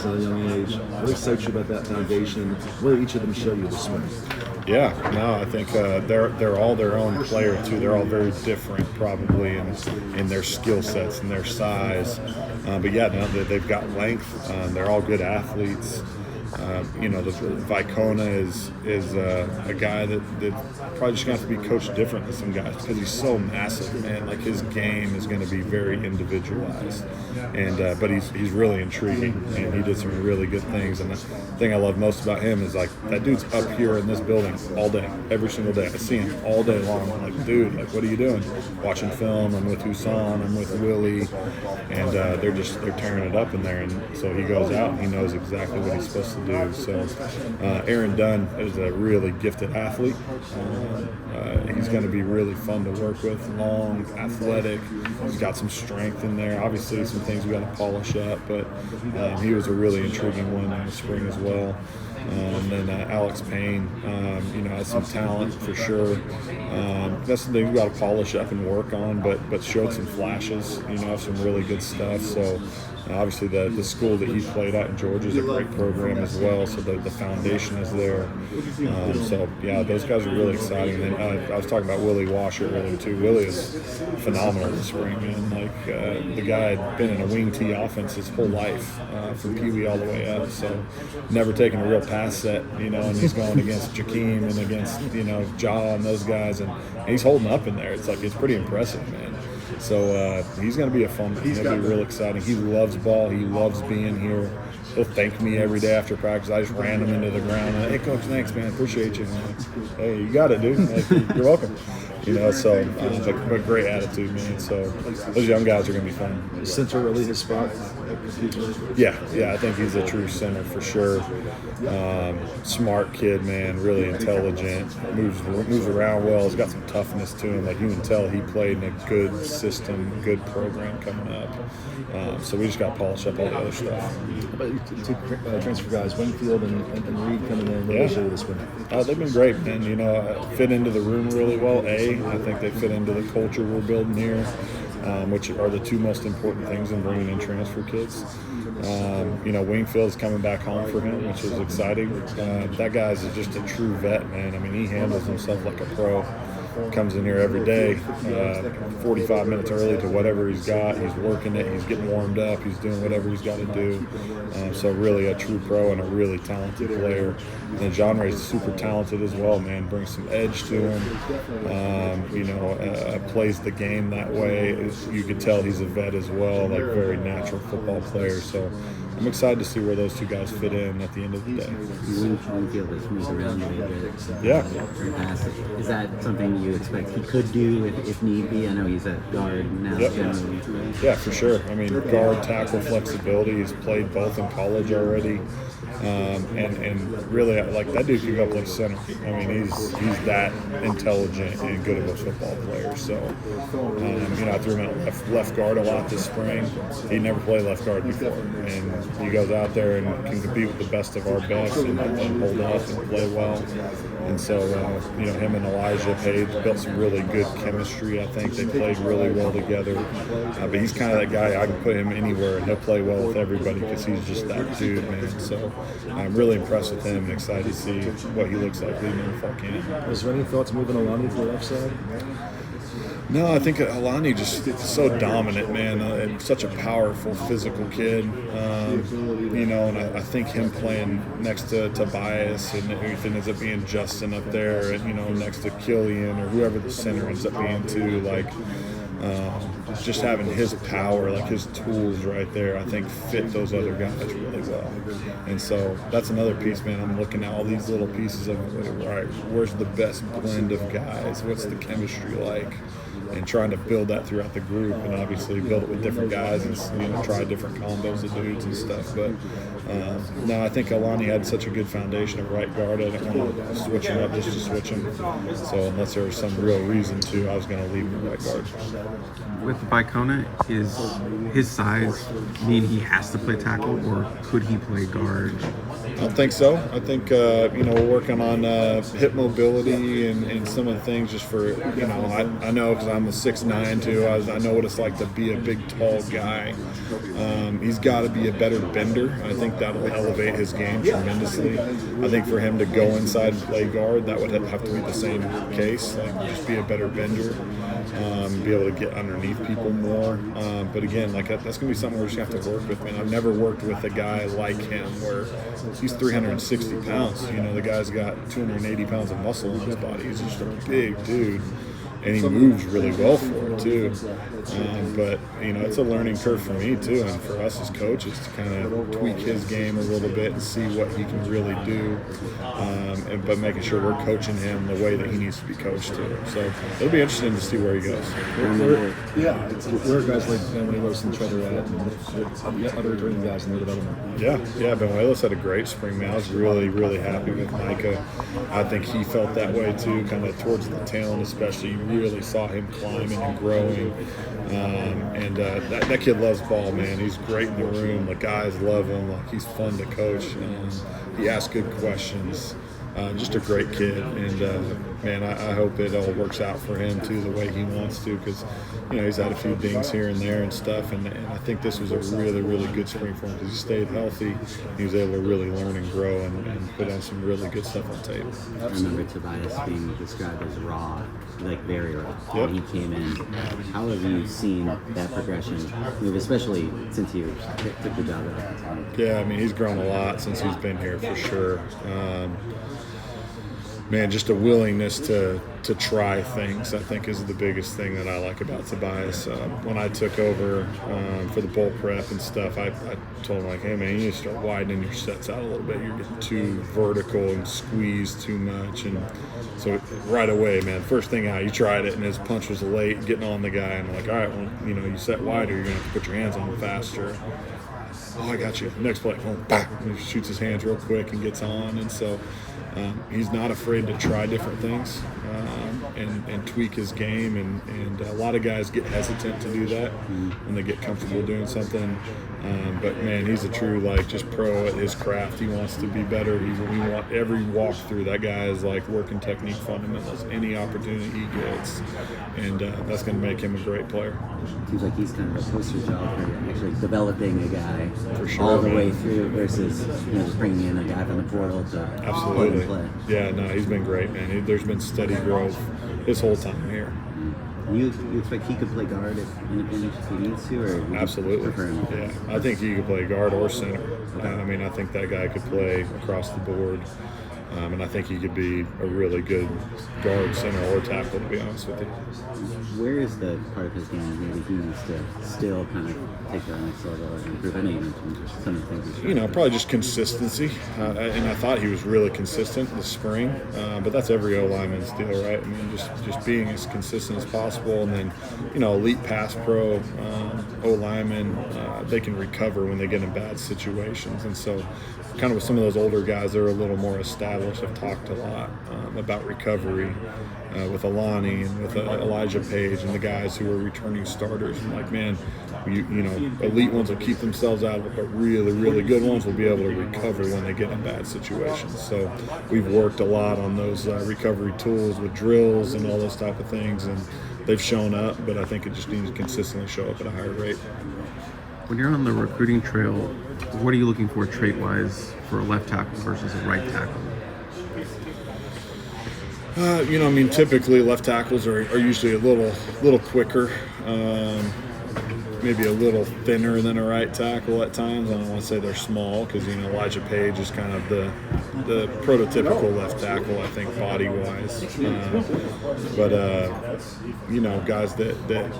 guys at a young age. What excites you about that foundation? What did each of them show you this spring? Yeah, no, I think they're all their own player too. They're all very different, probably in their skill sets and their size. But yeah, no, they've got length. They're all good athletes. Vicona is a guy that probably just going to have to be coached different than some guys because he's so massive, man. Like his game is going to be very individualized, and but he's really intriguing, and he did some really good things. And the thing I love most about him is like that dude's up here in this building all day, every single day. I see him all day long. I'm like, dude, like what are you doing? Watching film. I'm with Husan. I'm with Willie, and they're tearing it up in there. And so he goes out and he knows exactly what he's supposed to do. So Aaron Dunn is a really gifted athlete. He's going to be really fun to work with. Long, athletic. He's got some strength in there. Obviously, some things we got to polish up, but he was a really intriguing one in the spring as well. And then Alex Payne, has some talent for sure. That's something we got to polish up and work on, but showed some flashes, some really good stuff. So obviously the school that he played at in Georgia is a great program as well, so the foundation is there. So yeah, those guys are really exciting. And then I was talking about Willie Washer earlier too. Willie is phenomenal this spring, man. Like the guy had been in a wing T offense his whole life, from Pee Wee all the way up. So never taken a real pass set, and he's going against Jakeem and against Ja and those guys, and he's holding up in there. It's pretty impressive, man. So he's going to be he's going to be real exciting. He loves ball. He loves being here. He'll thank me every day after practice. I just ran him into the ground. Hey, Coach, thanks, man. Appreciate you. Like, hey, you got it, dude. Like, you're welcome. But great attitude, man. So those young guys are going to be fun. Is center really his spot? Yeah, I think he's a true center for sure. Smart kid, man, really intelligent, moves around well. He's got some toughness to him. Like you can tell he played in a good system, good program coming up. So we just got to polish up all the other stuff. How about two transfer guys, Winfield and Reed coming in? What did they do this spring? They've been great, man. Fit into the room really well. I think they fit into the culture we're building here, which are the two most important things in bringing in transfer kids. Wingfield's coming back home for him, which is exciting. That guy's just a true vet, man. I mean, he handles himself like a pro. Comes in here every day, 45 minutes early to whatever he's got. He's working it. He's getting warmed up. He's doing whatever he's got to do. So really a true pro and a really talented player. And then John Ray's super talented as well, man. Brings some edge to him. Plays the game that way. You could tell he's a vet as well, like very natural football player. So I'm excited to see where those two guys fit in at the end of the day. Winfield has moved around a little bit. Yeah. Fantastic. Is that something you expect he could do if need be? I know he's at guard now. Yep. Generally. Yeah, for sure. I mean, guard, tackle, flexibility. He's played both in college already. And really, like, that dude could go play center. I mean, he's that intelligent and good of a football player. So, I threw him at left guard a lot this spring. He never played left guard before. And he goes out there and can compete with the best of our best and hold up and play well. And so, him and Elijah Page built some really good chemistry. I think they played really well together. But he's kind of that guy, I can put him anywhere and he'll play well with everybody because he's just that dude, man. So I'm really impressed with him and excited to see what he looks like leading in the fall camp. Was there any thoughts moving Alani to the left side? No, I think Alani just is so dominant, man. And such a powerful, physical kid. And I think him playing next to Tobias and everything ends up being Justin up there, and next to Killian or whoever the center ends up being too. Like, just having his power, like his tools right there, I think fit those other guys really well. And so that's another piece, man. I'm looking at all these little pieces of, all right, where's the best blend of guys? What's the chemistry like? And trying to build that throughout the group, and obviously build it with different guys and try different combos of dudes and stuff. But no, I think Alani had such a good foundation of right guard. I didn't want to switch him up just to switch him. So unless there was some real reason to, I was going to leave him at right guard. With Vicona, is his size mean he has to play tackle, or could he play guard I don't think so. I think we're working on hip mobility and some of the things just for I know because I'm a 6'9" too. I know what it's like to be a big tall guy. He's got to be a better bender. I think that'll elevate his game tremendously. I think for him to go inside and play guard, that would have to be the same case. Like just be a better bender, be able to get underneath people more. But again, like that's gonna be something we're just gonna have to work with. Man, I've never worked with a guy like him where he's 360 pounds. The guy's got 280 pounds of muscle on his body. He's just a big dude. And he moves really well for it too. But it's a learning curve for me too, and for us as coaches to kind of tweak his game a little bit and see what he can really do. But making sure we're coaching him the way that he needs to be coached too. So it'll be interesting to see where he goes. Where are guys like Benuelos and Trevor at, and other returning guys in their development? Yeah. Benuelos had a great spring. Man, I was really, really happy with Micah. I think he felt that way too, kind of towards the tail end, especially. You really saw him climbing and growing. That kid loves ball, man. He's great in the room. The guys love him. Like he's fun to coach. He asks good questions. Just a great kid, and man, I hope it all works out for him too, the way he wants to, because he's had a few dings here and there and stuff, and I think this was a really, really good spring for him because he stayed healthy. He was able to really learn and grow and put on some really good stuff on tape. I remember Tobias being described as raw, like very raw when he came in. How have you seen that progression, especially since you took the job at the time? Yeah, I mean, he's grown a lot since he's been here for sure. Man, just a willingness to try things, I think, is the biggest thing that I like about Tobias. When I took over for the bowl prep and stuff, I told him, like, hey, man, you need to start widening your sets out a little bit. You're getting too vertical and squeezed too much. And so right away, man, first thing out, he tried it, and his punch was late, getting on the guy. And I'm like, all right, well, you set wider, you're going to have to put your hands on him faster. Oh, I got you. Next play, boom, bang. And he shoots his hands real quick and gets on. And so he's not afraid to try different things and tweak his game. And a lot of guys get hesitant to do that when they get comfortable doing something. But, man, he's a true, just pro at his craft. He wants to be better. We want every walkthrough. That guy is, working technique fundamentals, any opportunity he gets. And that's going to make him a great player. Seems like he's kind of a poster child for actually developing a guy for sure, all the way through versus just bringing in a guy from the portal to absolutely play. Yeah, no, he's been great, man. There's been steady growth his whole time here. You expect he could play guard if he needs to, or absolutely? Prefer him? Yeah, I think he could play guard or center. I think that guy could play across the board. And I think he could be a really good guard, center, or tackle, to be honest with you. Where is the part of his game maybe he needs to still kind of take that next level and improve? I know you mentioned some of the things he's probably just consistency. And I thought he was really consistent this spring. But that's every O-lineman's deal, right? I mean, just being as consistent as possible. And then, elite pass pro O-linemen, they can recover when they get in bad situations. And so kind of with some of those older guys, they're a little more established. I've talked a lot about recovery with Alani and with Elijah Page and the guys who are returning starters. I'm like, man, elite ones will keep themselves out of it, but really, really good ones will be able to recover when they get in bad situations. So we've worked a lot on those recovery tools with drills and all those type of things, and they've shown up, but I think it just needs to consistently show up at a higher rate. When you're on the recruiting trail, what are you looking for trait-wise for a left tackle versus a right tackle? Typically left tackles are usually a little quicker, maybe a little thinner than a right tackle at times. I don't want to say they're small because, Elijah Page is kind of the prototypical left tackle, I think, body-wise. Guys that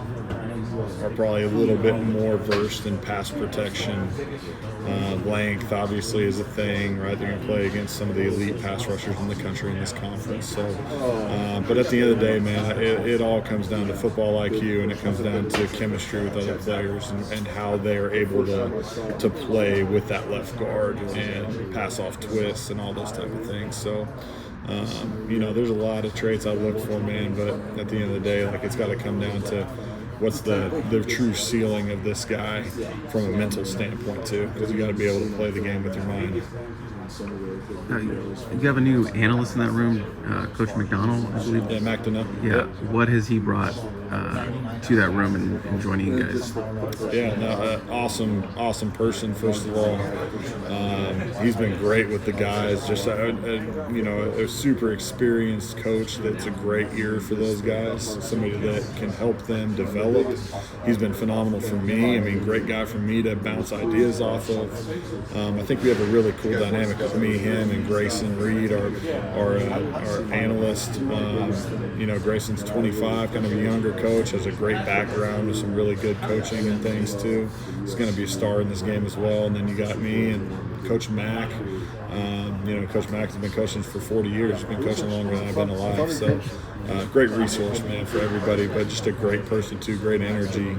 are probably a little bit more versed in pass protection. Length obviously is a thing, right? They're going to play against some of the elite pass rushers in the country in this conference. So, but at the end of the day, man, it all comes down to football IQ, and it comes down to chemistry with other players and how they are able to play with that left guard and pass off twists and all those type of things. So, there's a lot of traits I look for, man, but at the end of the day, it's got to come down to what's the true ceiling of this guy from a mental standpoint too, because you got to be able to play the game with your mind. You have a new analyst in that room, Coach McDonald, I believe. Yeah, McDonough. Yeah. What has he brought to that room and joining you guys? Yeah, no, awesome person. First of all, he's been great with the guys. Just a super experienced coach that's a great ear for those guys. Somebody that can help them develop. He's been phenomenal for me. I mean, great guy for me to bounce ideas off of. I think we have a really cool dynamic with me, him, and Grayson Reed, our analyst. Grayson's 25, kind of a younger coach, has a great background with some really good coaching and things too. He's going to be a star in this game as well. And then you got me and Coach Mack. Coach Mack has been coaching for 40 years. He's been coaching longer than I've been alive. So, great resource, man, for everybody. But just a great person too, great energy,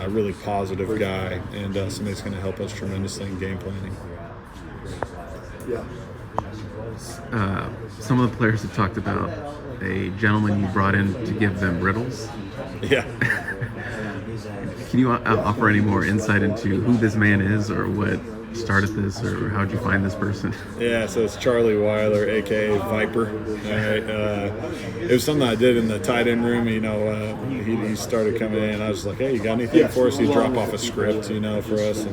really positive guy, and somebody that's going to help us tremendously in game planning. Some of the players have talked about a gentleman you brought in to give them riddles. Yeah. Can you offer any more insight into who this man is, or what started this, or how'd you find this person? Yeah, so it's Charlie Weiler, aka Viper. All right, it was something I did in the tight end room. He started coming in. I was like, "Hey, you got anything for us?" He'd drop off a script, for us,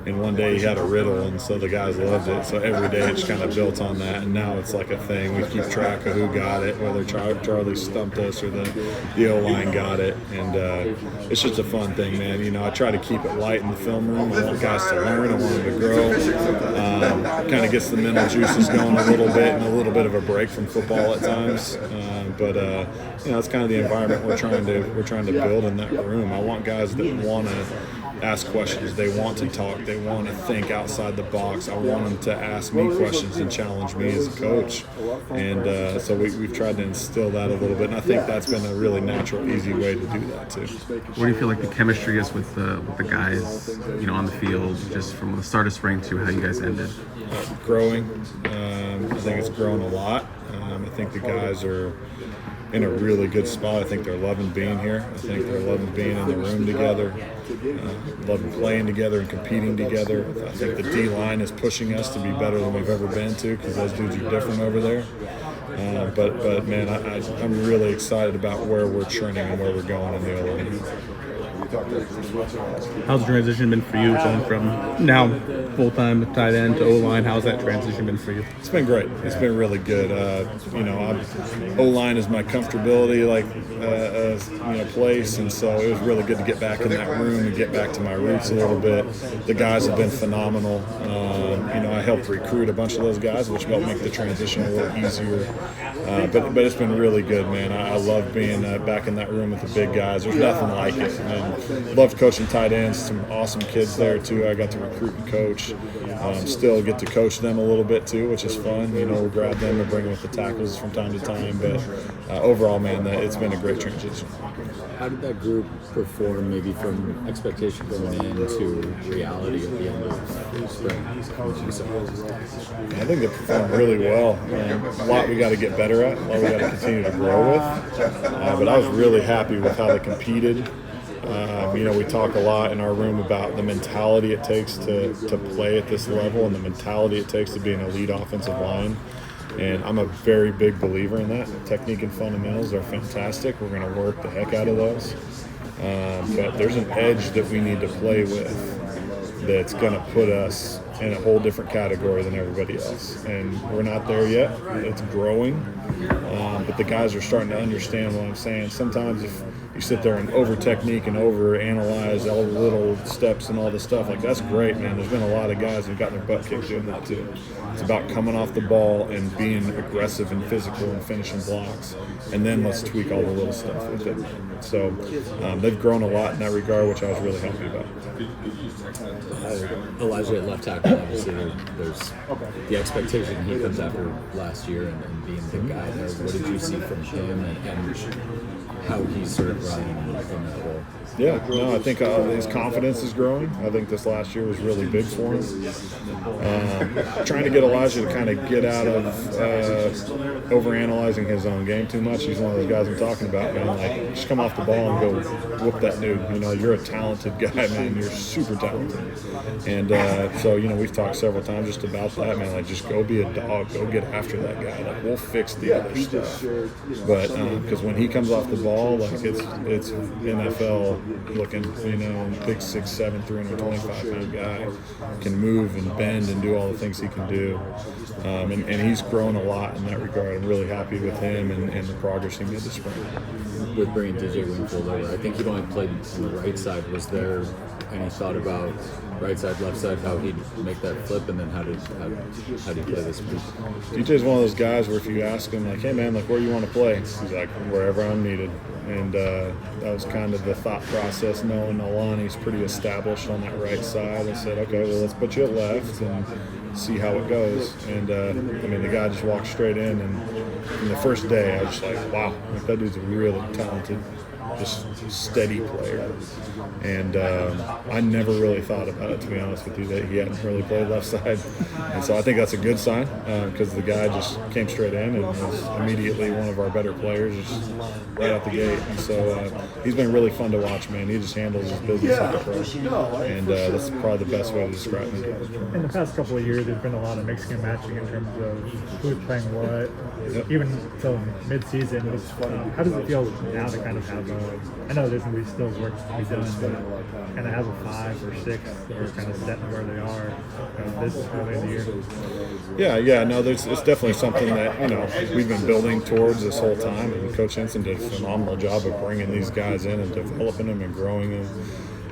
and one day he had a riddle, and so the guys loved it. So every day it's kind of built on that, and now it's like a thing. We keep track of who got it, whether Charlie stumped us or the O-line got it, and it's just a fun thing, man. I try to keep it light in the film room. I want guys to learn. I want them to grow. Kind of gets the mental juices going a little bit, and a little bit of a break from football at times. But it's kind of the environment we're trying to build in that room. I want guys that want to ask questions. They want to talk. They want to think outside the box. I want them to ask me questions and challenge me as a coach. And so we've tried to instill that a little bit. And I think that's been a really natural, easy way to do that too. What do you feel like the chemistry is with the guys, on the field, just from the start of spring to how you guys ended? Growing. I think it's grown a lot. I think the guys are in a really good spot. I think they're loving being here. I think they're loving being in the room together, loving playing together and competing together. I think the D-line is pushing us to be better than we've ever been to, because those dudes are different over there. But man, I'm really excited about where we're trending and where we're going in the O-line. How's the transition been for you, going from now full-time tight end to O-line? How's that transition been for you? It's been great. It's been really good. O-line is my comfortability, place, and so it was really good to get back in that room and get back to my roots a little bit. The guys have been phenomenal. I helped recruit a bunch of those guys, which helped make the transition a little easier. But it's been really good, man. I love being back in that room with the big guys. There's nothing like it. And loved coaching tight ends. Some awesome kids there too. I got to recruit and coach. Still get to coach them a little bit too, which is fun. We'll grab them and bring them with the tackles from time to time. But overall, man, it's been a great transition. How did that group perform, maybe from expectation going in to reality at the end of spring? I think they performed really well. A lot we got to get better at, a lot we got to continue to grow with. But I was really happy with how they competed. We talk a lot in our room about the mentality it takes to play at this level, and the mentality it takes to be an elite offensive line. And I'm a very big believer in that. Technique and fundamentals are fantastic. We're going to work the heck out of those. But there's an edge that we need to play with that's going to put us in a whole different category than everybody else. And we're not there yet. It's growing. But the guys are starting to understand what I'm saying. Sometimes if you sit there and over-technique and over-analyze all the little steps and all this stuff, that's great, man. There's been a lot of guys who've gotten their butt kicked doing that too. It's about coming off the ball and being aggressive and physical and finishing blocks. And then let's tweak all the little stuff with it. So they've grown a lot in that regard, which I was really happy about. Elijah at left tackle, obviously there's the expectation he comes after last year and being the guy there. What did you see from him, and how he's sort of running in that role. Yeah, no, I think his confidence is growing. I think this last year was really big for him. Trying to get Elijah to kind of get out of overanalyzing his own game too much. He's one of those guys I'm talking about, man. Like, just come off the ball and go whoop that dude. You know, you're a talented guy, man. You're super talented. And so, you know, we've talked several times just about that, man. Like, just go be a dog. Go get after that guy. Like, we'll fix the other stuff. But because when he comes off the ball, like, it's NFL looking, you know, big 6'7", 325-pound guy, can move and bend and do all the things he can do. And he's grown a lot in that regard. I'm really happy with him and the progress he made this spring. With bringing DJ Wingfield over, I think he'd only played on the right side. Was there any thought about right side, left side, how he'd make that flip, and then how did he play this week? DJ's one of those guys where if you ask him, like, hey man, like, where you want to play? He's like, wherever I'm needed. And that was kind of the thought process, knowing Alani's pretty established on that right side. I said, okay, well, let's put you at left and see how it goes. And I mean, the guy just walked straight in, and from the first day, I was just like, wow, like, that dude's a really talented, just steady player. And I never really thought about it, to be honest with you, that he hadn't really played left side. And so I think that's a good sign, because the guy just came straight in and was immediately one of our better players just right out the gate. And so he's been really fun to watch, man. He just handles his business like a pro. And that's probably the best way to describe him. In the past couple of years, there's been a lot of mixing and matching in terms of who's playing what. Yep. Even till mid-season, how does it feel now to kind of have I know there's going to be still work to be done, but kind of have a 5 or 6 that are kind of set where they are this early in the year? Yeah, no, it's definitely something that, you know, we've been building towards this whole time, and Coach Hanson did a phenomenal job of bringing these guys in and developing them and growing them.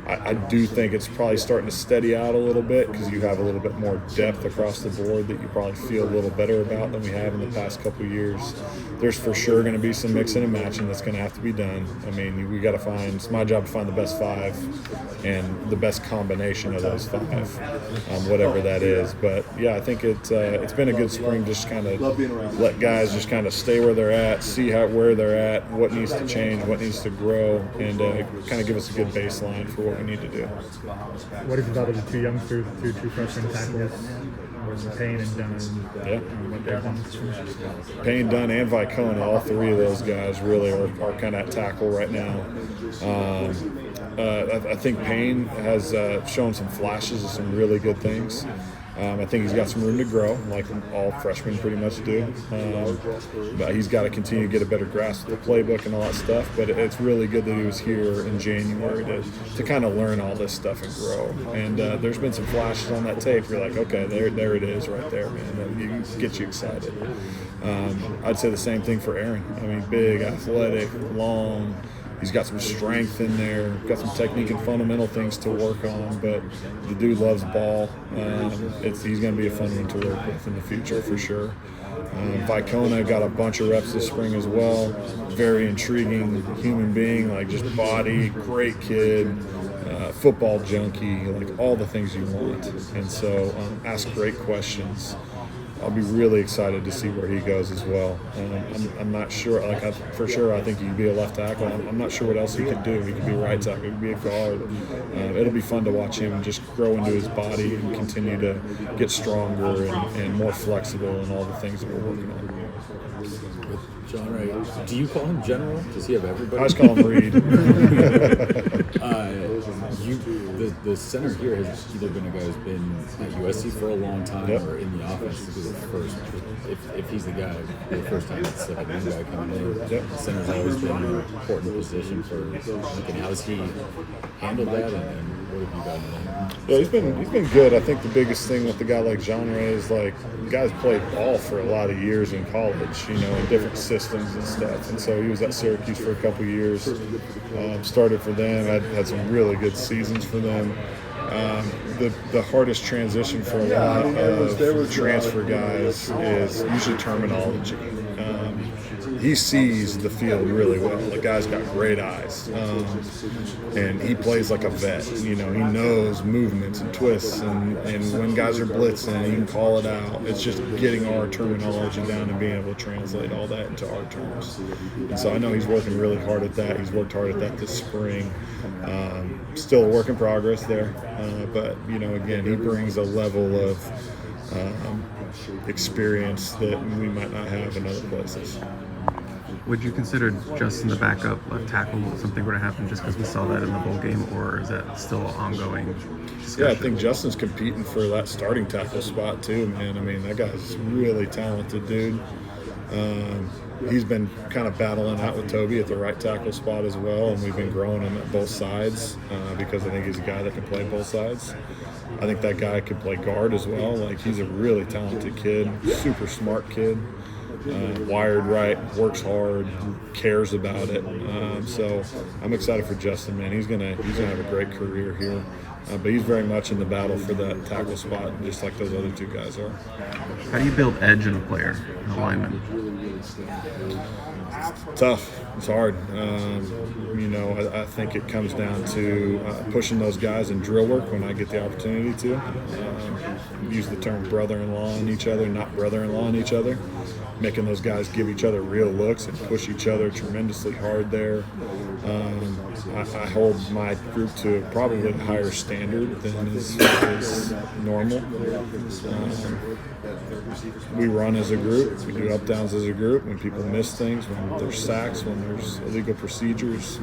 I do think it's probably starting to steady out a little bit because you have a little bit more depth across the board that you probably feel a little better about than we have in the past couple of years. There's for sure going to be some mixing and matching that's going to have to be done. I mean, we got to find, it's my job to find the best 5 and the best combination of those 5, whatever that is. But yeah, I think it's been a good spring, just kind of let guys just kind of stay where they're at, see where they're at, what needs to change, what needs to grow, and kind of give us a good baseline for what we need to do. What did you thought of the 2 youngsters, the 2 true freshman tackles, Payne and Dunn? Yeah. What they've done. Payne, Dunn, and Vicona, all 3 of those guys really are kind of at tackle right now. I think Payne has shown some flashes of some really good things. I think he's got some room to grow, like all freshmen pretty much do. But he's got to continue to get a better grasp of the playbook and all that stuff. But it's really good that he was here in January to kind of learn all this stuff and grow. And there's been some flashes on that tape. You're like, okay, there it is right there, man. That gets you excited. I'd say the same thing for Aaron. I mean, big, athletic, long. He's got some strength in there, got some technique and fundamental things to work on, but the dude loves ball. He's going to be a fun one to work with in the future for sure. Vicona got a bunch of reps this spring as well. Very intriguing human being, like just body, great kid, football junkie, like all the things you want. And so ask great questions. I'll be really excited to see where he goes as well. I'm not sure. For sure, I think he could be a left tackle. I'm not sure what else he could do. He could be a right tackle. He could be a guard. It'll be fun to watch him just grow into his body and continue to get stronger and more flexible in all the things that we're working on. John Ray, do you call him General? Does he have everybody? I just call him Reed. The center here has either been a guy who's been at USC for a long time or in the offense because if he's the guy, the first time it's like a new guy coming in. The center's always been an important position for Lincoln. How has he handled that and what have you gotten in? Yeah, he's been good. I think the biggest thing with a guy like John Ray is like the guy's played ball for a lot of years in college, you know, in different systems and stuff. And so he was at Syracuse for a couple of years, started for them, had some really good seasons for them. The hardest transition for a lot of transfer guys is usually terminology. he sees the field really well. The guy's got great eyes, and he plays like a vet. You know, he knows movements and twists, and when guys are blitzing, he can call it out. It's just getting our terminology down and being able to translate all that into our terms. And so I know he's working really hard at that. He's worked hard at that this spring. Still a work in progress there, but you know, again, he brings a level of experience that we might not have in other places. Would you consider Justin the backup left tackle if something were to happen just because we saw that in the bowl game, or is that still ongoing discussion? Yeah, I think Justin's competing for that starting tackle spot too, man. I mean, that guy's really talented, dude. He's been kind of battling out with Toby at the right tackle spot as well, and we've been growing him at both sides because I think he's a guy that can play both sides. I think that guy could play guard as well. Like, he's a really talented kid, super smart kid, wired right, works hard, cares about it. So I'm excited for Justin, man. He's gonna have a great career here. But he's very much in the battle for that tackle spot, just like those other two guys are. How do you build edge in a player, an alignment? Tough. It's hard. You know, I think it comes down to pushing those guys in drill work when I get the opportunity to. Use the term brother-in-law on each other, not brother-in-law on each other. Making those guys give each other real looks and push each other tremendously hard there. I hold my group to probably a higher standard than is normal. We run as a group. We do up downs as a group. When people miss things, when there's sacks, when there's illegal procedures,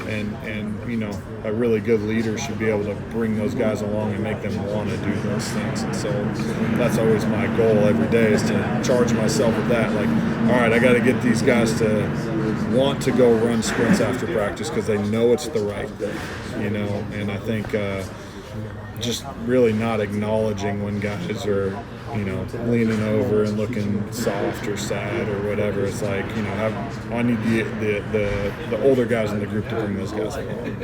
and you know, a really good leader should be able to bring those guys along and make them want to do those things. And so that's always my goal every day, is to charge myself with that. Like, all right, I got to get these guys to want to go run sprints after practice because they know it's the right thing, you know. And I think just really not acknowledging when guys are, you know, leaning over and looking soft or sad or whatever. It's like, you know, I need the older guys in the group to bring those guys along.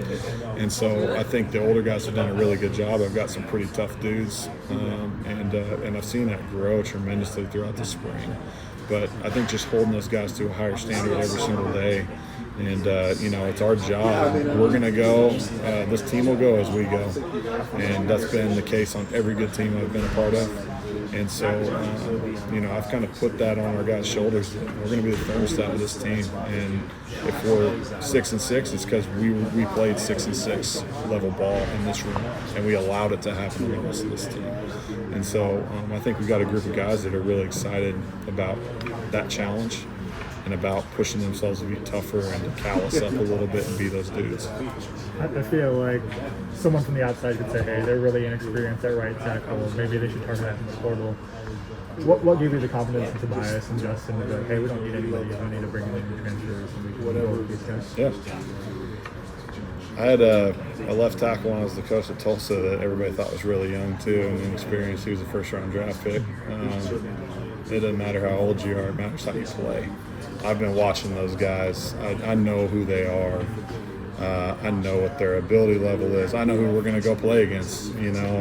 And so I think the older guys have done a really good job. I've got some pretty tough dudes, and I've seen that grow tremendously throughout the spring. But I think just holding those guys to a higher standard every single day. And, you know, it's our job. We're going to go. This team will go as we go. And that's been the case on every good team I've been a part of. And so, you know, I've kind of put that on our guys' shoulders. We're going to be the thermostat of this team. And if we're 6-6, it's because we played 6-6 level ball in this room. And we allowed it to happen to the rest of this team. And so I think we've got a group of guys that are really excited about that challenge and about pushing themselves to be tougher and to callous up a little bit and be those dudes. I feel like someone from the outside could say, hey, they're really inexperienced at right tackle. Maybe they should target that in the portal. What gave you the confidence in Tobias and Justin to be like, hey, we don't need anybody. We don't need to bring in any transfers and we can go with these guys? Yeah. I had a left tackle when I was the coach at Tulsa that everybody thought was really young too and inexperienced. He was a first-round draft pick. It doesn't matter how old you are, it matters how you play. I've been watching those guys. I know who they are. I know what their ability level is. I know who we're going to go play against, you know,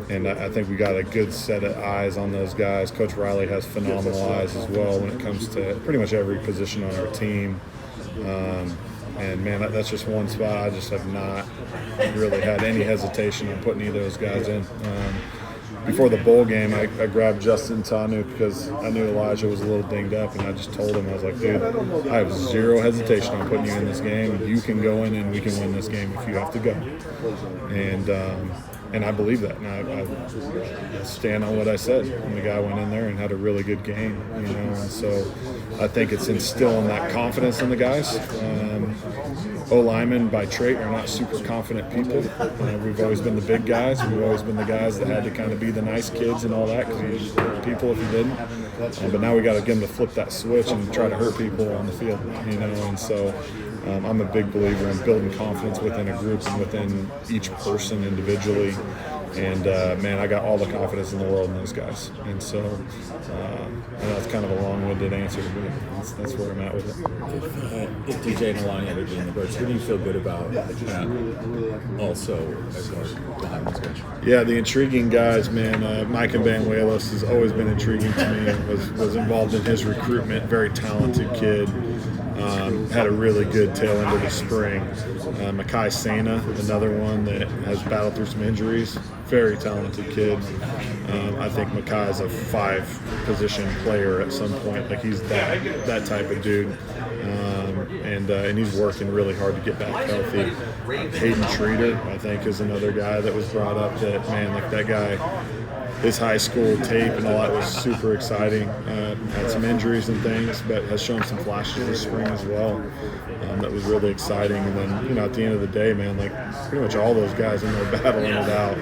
and I think we got a good set of eyes on those guys. Coach Riley has phenomenal eyes as well when it comes to pretty much every position on our team. And, man, that's just one spot I just have not really had any hesitation on putting either of those guys in. Before the bowl game, I grabbed Justin Tanu because I knew Elijah was a little dinged up, and I just told him, I was like, dude, I have zero hesitation on putting you in this game. You can go in and we can win this game if you have to go. And I believe that, and I stand on what I said. And the guy went in there and had a really good game, you know. And so I think it's instilling that confidence in the guys. O-linemen by trait are not super confident people. We've always been the big guys. We've always been the guys that had to kind of be the nice kids and all that because you hurt people if you didn't. But now we got to get them to flip that switch and try to hurt people on the field, you know. And so I'm a big believer in building confidence within a group and within each person individually. And man, I got all the confidence in the world in those guys. And so I know it's kind of a long-winded answer, but that's where I'm at with it. If DJ and Alani ever be in the Brunch, who do you feel good about also as our behind this bench? Yeah, the intriguing guys, man. Mike and Banuelos has always been intriguing to me. Was involved in his recruitment. Very talented kid. Had a really good tail end of the spring. Makai Sena, another one that has battled through some injuries. Very talented kid. I think Makai is a 5-position player at some point. Like he's that type of dude. And he's working really hard to get back healthy. Hayden Treater, I think, is another guy that was brought up that, man, like that guy, his high school tape and all that was super exciting. Had some injuries and things, but has shown some flashes this spring as well. That was really exciting. And then, you know, at the end of the day, man, like pretty much all those guys in there battling it out.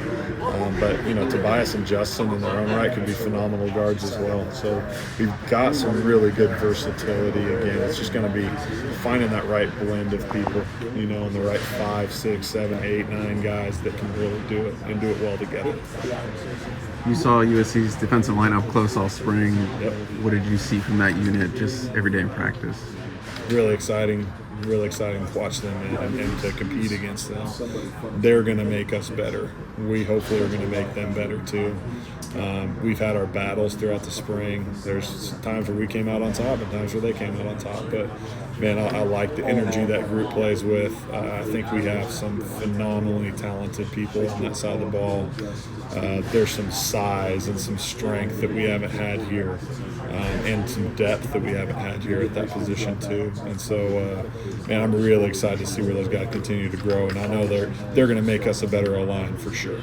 But, you know, Tobias and Justin in their own right could be phenomenal guards as well. So we've got some really good versatility. Again, it's just going to be finding that right blend of people, you know, and the right 5, 6, 7, 8, 9 guys that can really do it and do it well together. You saw USC's defensive line up close all spring. Yep. What did you see from that unit just every day in practice? Really exciting to watch them and to compete against them. They're going to make us better. We hopefully are going to make them better too. We've had our battles throughout the spring. There's times where we came out on top and times where they came out on top. But, man, I like the energy that group plays with. I think we have some phenomenally talented people on that side of the ball. There's some size and some strength that we haven't had here, and some depth that we haven't had here at that position too. And so, man, I'm really excited to see where those guys continue to grow. And I know they're going to make us a better O-line for sure.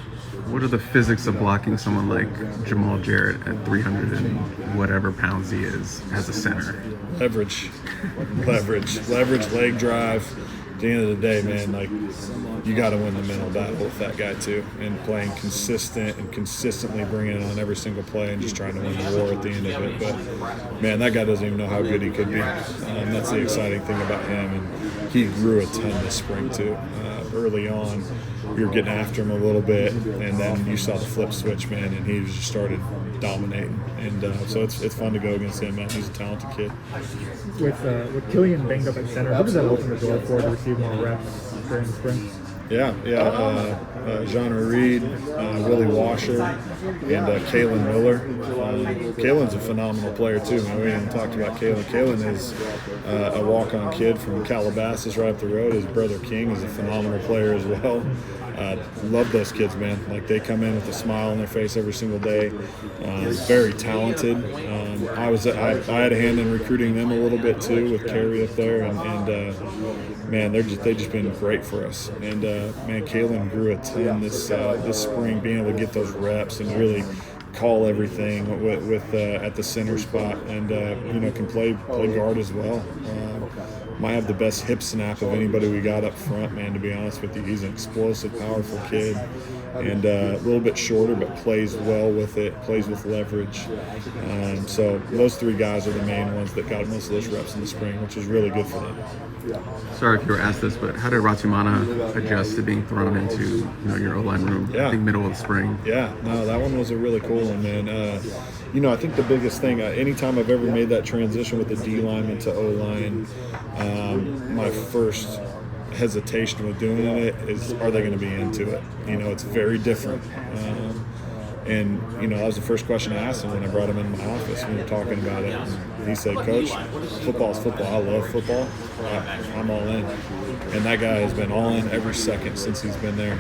What are the physics of blocking someone like Jamal Jarrett at 300 and whatever pounds he is as a center? Leverage, leg drive. At the end of the day, man, like you got to win the mental battle with that guy too, and playing consistent and consistently bringing it on every single play and just trying to win the war at the end of it. But, man, that guy doesn't even know how good he could be. That's the exciting thing about him, and he grew a ton this spring too. Early on, we were getting after him a little bit, and then you saw the flip switch, man, and he just started dominating. And so it's fun to go against him, man. He's a talented kid. With Killian banged up at center, how does that open the door for to receive more reps during the spring? Yeah. Jean Reed, Willie Washer, and Kalen Miller. Kalen's a phenomenal player too. Man, we haven't talked about Kalen. Kalen is a walk-on kid from Calabasas right up the road. His brother King is a phenomenal player as well. Love those kids, man. Like they come in with a smile on their face every single day. Very talented. I had a hand in recruiting them a little bit too with Carrie up there, and man, they've just been great for us. And man, Kalen grew a ton this spring, being able to get those reps and really call everything with at the center spot, and you know, can play guard as well. Might have the best hip snap of anybody we got up front, man, to be honest with you. He's an explosive, powerful kid, and a little bit shorter, but plays well with it, plays with leverage. So those three guys are the main ones that got most of those reps in the spring, which is really good for them. Sorry if you were asked this, but how did Ratumana adjust to being thrown into your O-line room, Yeah. I think middle of the spring? Yeah, no, that one was a really cool one, man. You know, I think the biggest thing, anytime I've ever made that transition with the D lineman to O-line, my first hesitation with doing it is, are they going to be into it? You know, it's very different. And, you know, that was the first question I asked him when I brought him into my office. We were talking about it. And he said, Coach, football's football. I love football. I'm all in. And that guy has been all in every second since he's been there.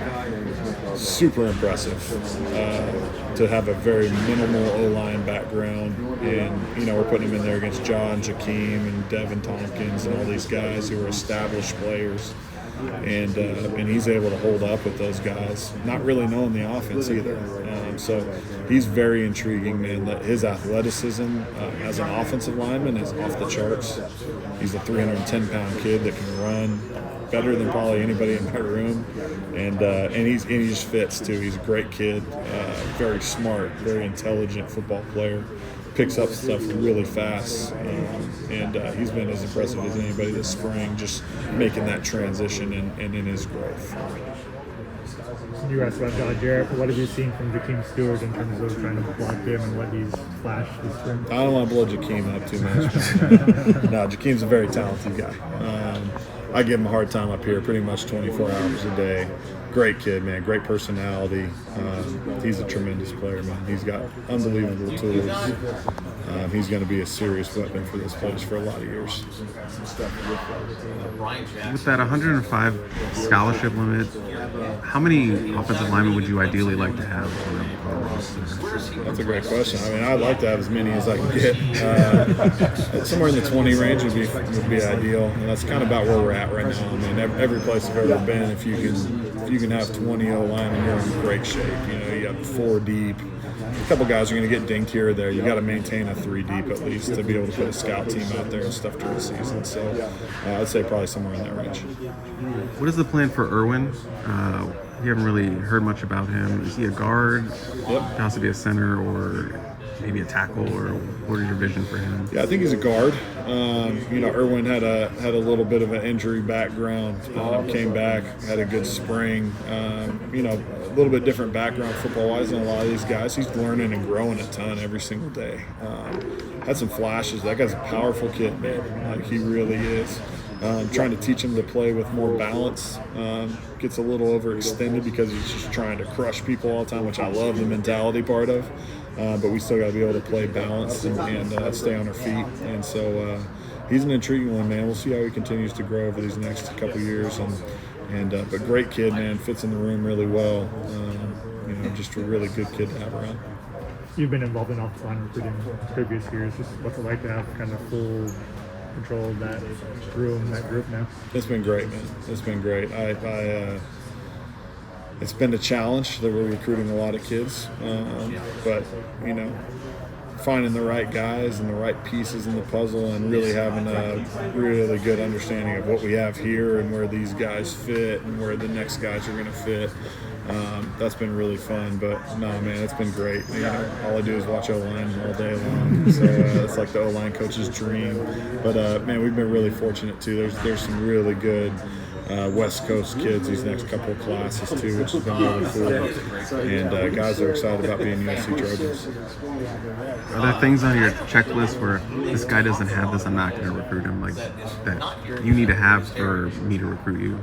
Super impressive to have a very minimal O-line background. And, you know, we're putting him in there against John, Jakeem, and Devin Tompkins and all these guys who are established players. And he's able to hold up with those guys, not really knowing the offense either. So he's very intriguing, man. His athleticism as an offensive lineman is off the charts. He's a 310-pound kid that can run better than probably anybody in my room, and he just fits too. He's a great kid, very smart, very intelligent football player. Picks up stuff really fast, and he's been as impressive as anybody this spring, just making that transition and in his growth. you asked about John Jarrett. What have you seen from Jakeem Stewart in terms of trying to block him and what he's flashed this spring? I don't want to blow Jakeem up too much. No, Jakeem's a very talented guy. I give him a hard time up here pretty much 24 hours a day. Great kid, man. Great personality. He's a tremendous player, man. He's got unbelievable tools. He's going to be a serious weapon for this place for a lot of years. With that 105 scholarship limit, how many offensive linemen would you ideally like to have on the roster? That's a great question. I mean, I'd like to have as many as I can get. Somewhere in the 20 range would be ideal, and that's kind of about where we're at right now. I mean, every place I've ever been, if you can have 20 O-linemen, you're in great shape. You know, you have 4 deep. A couple guys are going to get dinged here or there. You got to maintain a 3 deep at least to be able to put a scout team out there and stuff during the season. So I'd say probably somewhere in that range. What is the plan for Irwin? You haven't really heard much about him. Is he a guard? Yep. Possibly a center or maybe a tackle, or what is your vision for him? Yeah, I think he's a guard. You know, Irwin had a little bit of an injury background. Came back, had a good spring. You know, a little bit different background football-wise than a lot of these guys. He's learning and growing a ton every single day. Had some flashes. That guy's a powerful kid, man. Like, he really is. Trying to teach him to play with more balance. Gets a little overextended because he's just trying to crush people all the time, which I love the mentality part of. But we still got to be able to play balanced and stay on our feet. And so he's an intriguing one, man. We'll see how he continues to grow over these next couple years. But great kid, man. Fits in the room really well. You know, just a really good kid to have around. You've been involved in offensive line recruiting previous years. Just what's it like to have kind of full control of that room, that group now? It's been great, man. It's been great. It's been a challenge that we're recruiting a lot of kids, but you know, finding the right guys and the right pieces in the puzzle, and really having a really good understanding of what we have here and where these guys fit and where the next guys are going to fit. That's been really fun, but no, man, it's been great. You know, all I do is watch O-line all day long, so it's like the O-line coach's dream. But man, we've been really fortunate too. There's some really good West Coast kids these next couple of classes too, which has been really cool. And guys are excited about being USC Trojans. Are there things on your checklist where this guy doesn't have this, I'm not going to recruit him, like that you need to have for me to recruit you?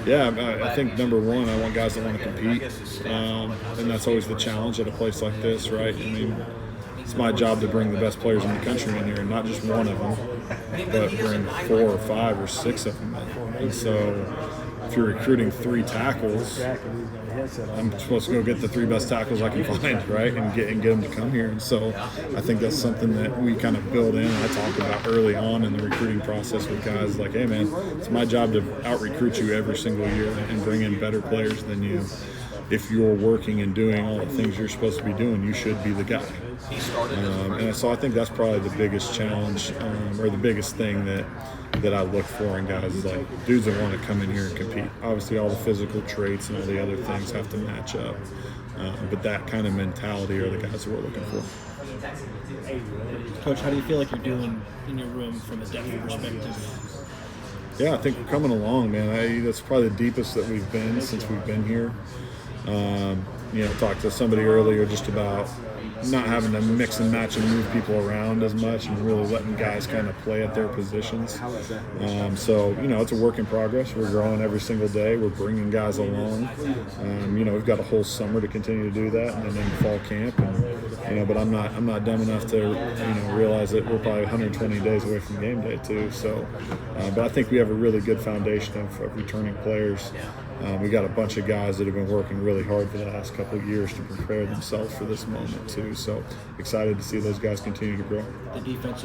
Yeah, I think number one, I want guys that want to compete, and that's always the challenge at a place like this, right? I mean, it's my job to bring the best players in the country in here, and not just one of them, but bring 4 or 5 or 6 of them in. And so if you're recruiting 3 tackles, I'm supposed to go get the 3 best tackles I can find, right, and get them to come here. And so I think that's something that we kind of build in. I talk about early on in the recruiting process with guys like, hey, man, it's my job to out-recruit you every single year and bring in better players than you. If you're working and doing all the things you're supposed to be doing, you should be the guy. And so I think that's probably the biggest challenge or the biggest thing that I look for in guys, is like dudes that want to come in here and compete. Obviously, all the physical traits and all the other things have to match up. But that kind of mentality are the guys that we're looking for. Coach, how do you feel like you're doing in your room from a depth perspective? Yeah, I think we're coming along, man. That's probably the deepest that we've been since we've been here. You know, talked to somebody earlier just about not having to mix and match and move people around as much, and really letting guys kind of play at their positions. So, you know, it's a work in progress. We're growing every single day. We're bringing guys along. You know, we've got a whole summer to continue to do that, and then in fall camp. And, you know, but I'm not dumb enough to, you know, realize that we're probably 120 days away from game day too. So, but I think we have a really good foundation of returning players. We got a bunch of guys that have been working really hard for the last couple of years to prepare themselves for this moment too. So excited to see those guys continue to grow. The defensive